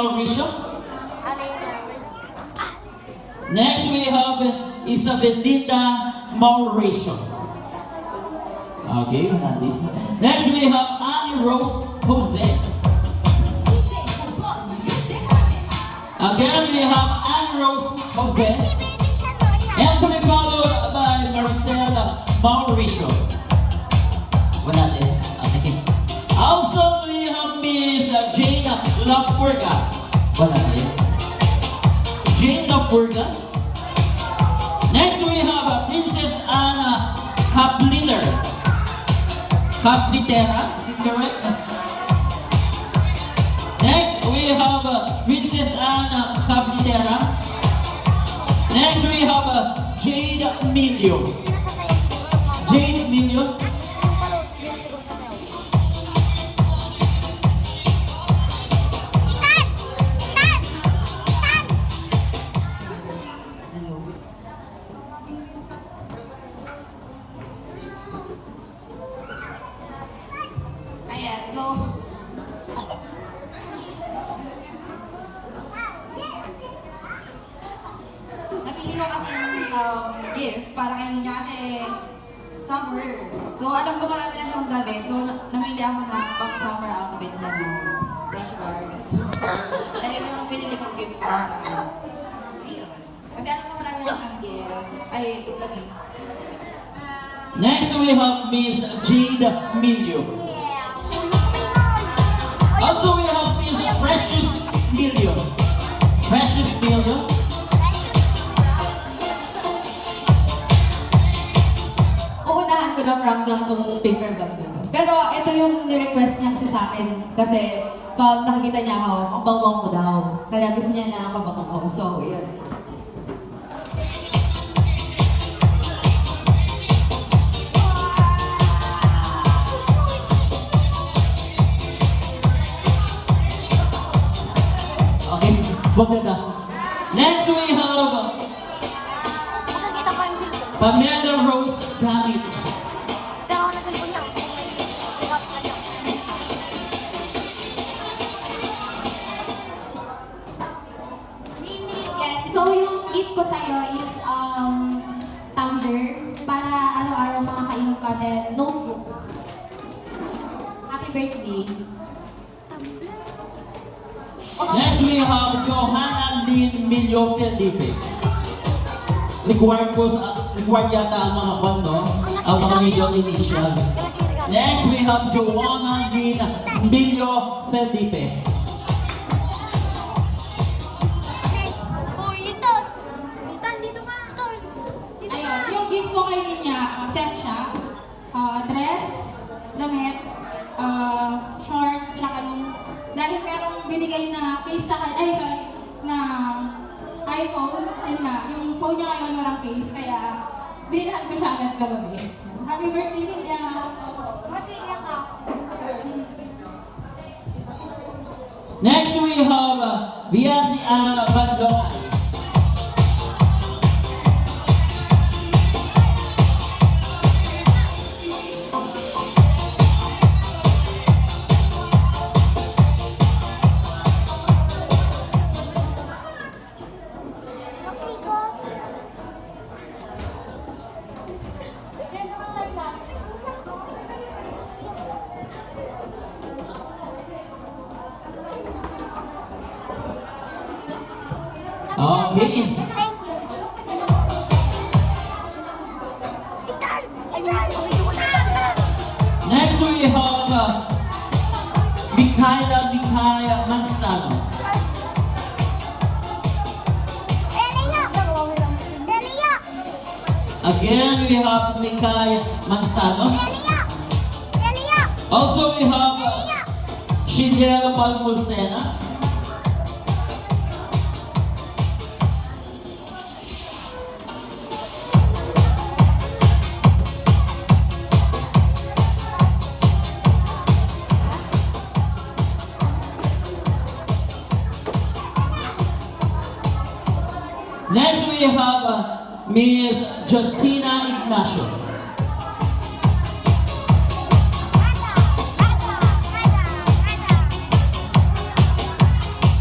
Mauricio. Next we have Isabelita Mauricio. Okay, nandito. Next we have Annie Rose Jose. Again we have Annie Rose Jose. And to be followed by Marcela Mauricio. Wala din. Okay. Also we have Miss Jane Lapurga. Wala din. Jane Lapurga. Next we have Princess Anna Kapliter. Kaplitera, is it correct? Next we have Princess Anna Kaplitera. Next we have Jade Milio. Jade Milio. Ayan, so napili ko kasi yung gift para kay Nina kasi summer. So alam ko marami na siyang damit. So namili ako ng pang summer outfit na brush guard. So, dahil yung pinili kong gift para sa akin. Ayun. Kasi alam ko marami na siyang gift. Ay, lagi. Next we have Miss Jade Milio. Also we have Miss Precious Milio. Precious Milio. Uunahan ko na prank lang tong finger bag din. Pero ito yung ni-request niya kasi sa akin. Kasi pag nakikita niya ako, ang bawang ko daw. Kaya gusto niya na kababang ko. So, yun. Okay, wag na na. Next we have Makikita pa yung cellphone. Pamela Rose Gamit. Pero na cellphone niya. Pick up na niya. Yan. So yung gift ko sa'yo is tumbler para araw-araw makakainom ka ng notebook. Happy birthday. Next we have Johanna Lynn Milio Felipe. Required yata ang mga bando, ang mga middle initial. Next we have Joanna Lynn Milio Felipe. Uy, ito! Itan, dito ka! Ito! Dito Ayun, ka! yung gift ko kay niya, set siya. Dress, damit, short, tsaka yung... Dahil merong binigay na case sa kanya, na iPhone, yun nga, yung phone niya ngayon walang case, kaya bilhan ko siya agad kagabi. Happy birthday niya! Next we have Biasi Ana Bandongan. Okay. Thank you! Itan! Itan! Dito ko na! Next we have Mikhaila Mansano. Elia! Elia! Again we have Mikhaila Mansano. Elia! Elia! Also we have Shigel Palmulsena. Next we have Ms. Justina Ignacio.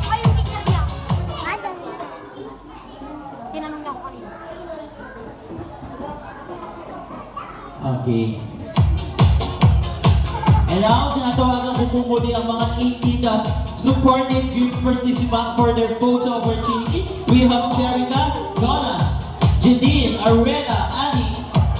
Ay, yung happy. And now, tinatawagan ko po muli ang mga 18 supporting youth participants for their photo opportunity. We have Jerica, Donna, Janine, Arena, Annie,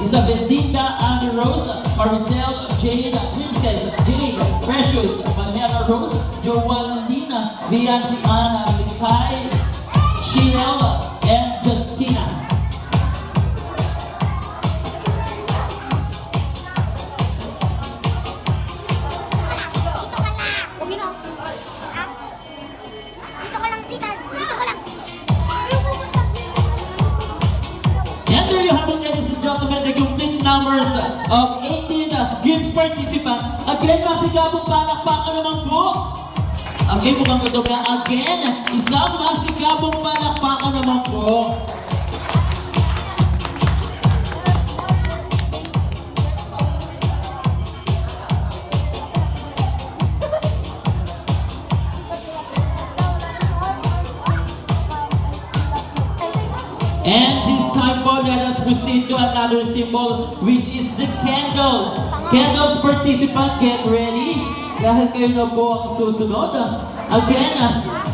Isabel, Linda, Annie Rose, Maricel, Jade, Princess, Jade, Precious, Vanilla Rose, Joanna, Lina, Biancy, Anna, Mikay, Chanel, and Justina. Dito ka lang. Uwi na. Ah. Dito ka lang, tita. Dito ka lang. Ayaw pupunta. And there you have it, ladies and gentlemen, the complete numbers of 18 games participants. Again, masigabong palakpakan naman po. Okay, mukhang ito ka. Again, isang masigabong palakpakan naman po. And this time po, let us proceed to another symbol, which is the candles. Candles participant, get ready. Dahil kayo na po ang susunod. Again,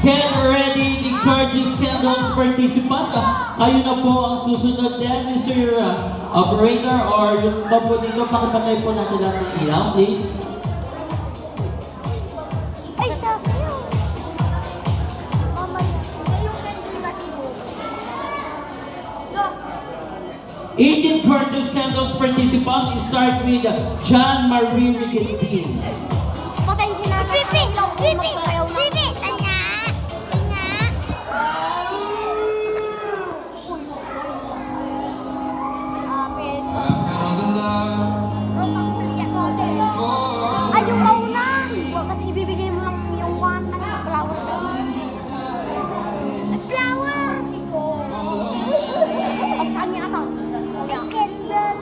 get ready, the gorgeous candles participant. Kayo na po ang susunod din, Mr. Operator, or yung po dito, pakipatay po natin lahat ng ilaw, please. Ay, sasayaw. Mama, yung candle kasi mo. Look. 18 gorgeous candles participant. Start with John Marie Rigendin. Patayin si Nana. Pipi! Pipi! Pipi! Tanya! Tanya! Ay, yung mauna! Kasi ibibigay mo lang yung one, flower. Flower! Ang saan niya ata? Candle!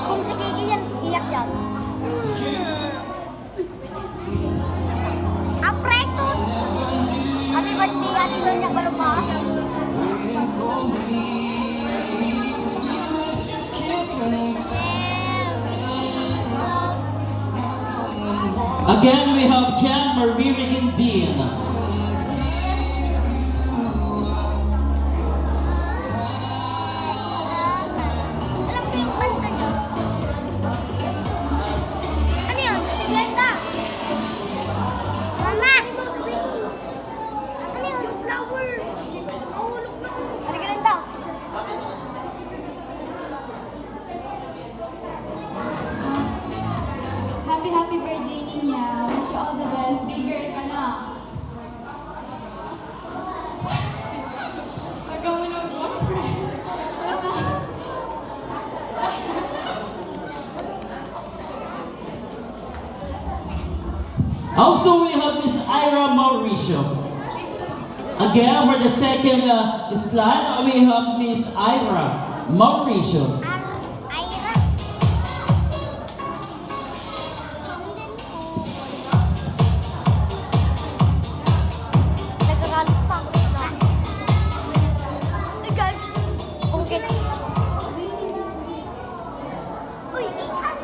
Kung si Kiki yan, iyak yan. Apretot! Happy birthday, Ate Donya Paloma. Again, we have John Marie Rigendin. Alam ko yung kanta niya. Ano yun? Glenda! Mama! Ano yun? Yung flowers! Mahulog na. Ano Glenda? Happy birthday, Ninya. Wish you all the best. Bigger ka na. Hanggang mo ng boyfriend. Also, we have Miss Ira Mauricio. Again, for the second slide, we have Miss Ira Mauricio. Ira. Nagagalit pa ako. Ay, guys. Kung sila Uy, ikan.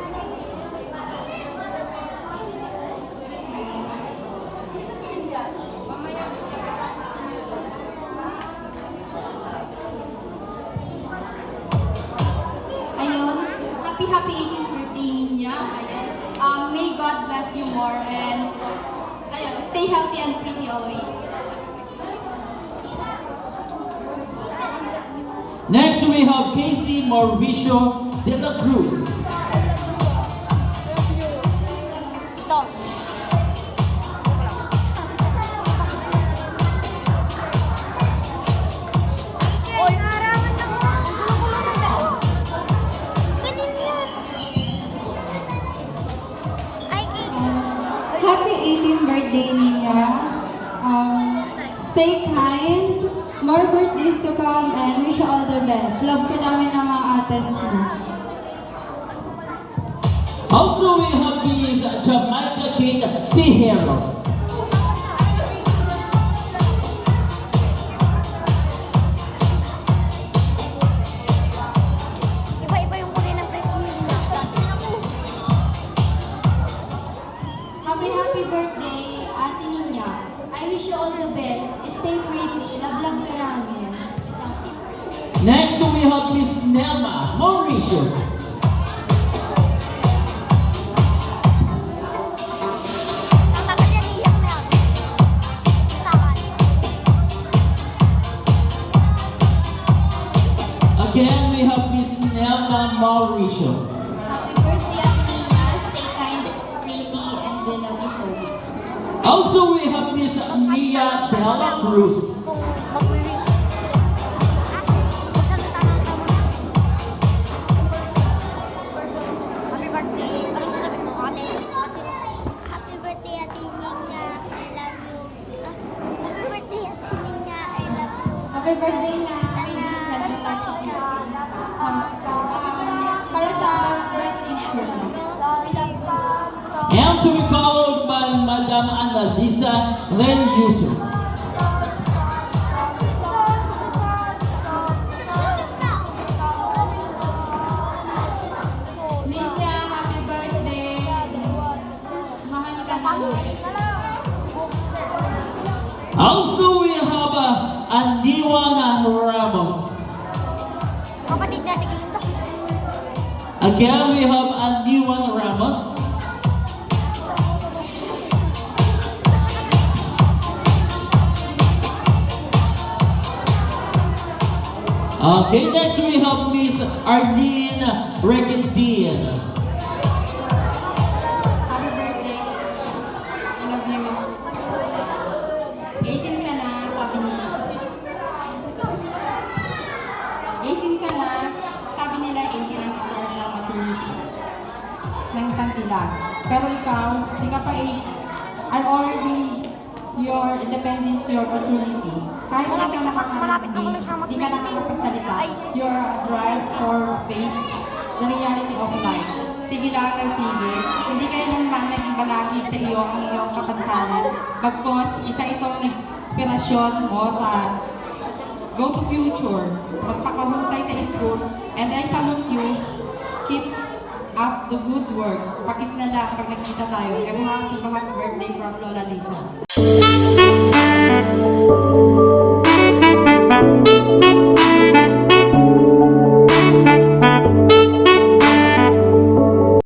Ayun, happy 18th birthday niya. Ayan. May God bless you more and ayun, stay healthy and pretty always. Next, we have Casey Mauricio de la Cruz. Ito. Oy, naraman ako. Gulo-gulo ng dalawa. Ganun yan. Ay, Happy 18th birthday, Ninya. Stay kind, more birthdays to come, and wish you all the best. Love ka namin ng mga ates mo. Also, we have Miss Jamaica Kate Tijero. iba-iba yung kulay ng dress niya. have Miss Nelma Mauricio. Tagal yan, iiyak na yan. Tagal. Again, we have Miss Nelma Mauricio. Happy birthday, Athena. Stay kind, pretty, and we love you so much. Also, we have Miss Mia Dela Cruz. Kung mag-review. Magsalita ng tama na. Happy birthday. Anong sinabi mo, ate? Happy birthday, Ate Nina. I love you. Happy birthday, Ate Nina. I love you. Happy birthday na. May this candlelight sa para sa birthday tree. And to be followed by Madam Annalisa Len Yusuf. Lydia, happy birthday. Mahal ka namin. Also, we have Andiwana Ramos. Kapatid natin kayo. Again, we have Andiwana Ramos. Okay, next we have Miss Arlene Regendin. Happy birthday. I love you. 18 ka na, sabi nila. 18 ka na, sabi nila 18 ang start ng maturity. Ng isang sila. Pero ikaw, hindi ka pa 8. I'm already your independent, your maturity. Kahit hindi ka Malapit na ako na siya hindi ka nakakapagsalita, you're a drive for face the reality of life. Sige lang ng sige. Hindi kayo naman naging balakid sa iyo ang iyong kapansanan. Bagkos, isa itong inspirasyon mo sa go to future. Magpakahusay sa school. And I salute you. Keep up the good work. Pakis na lang pag nagkita tayo. Happy birthday from Lola Lisa.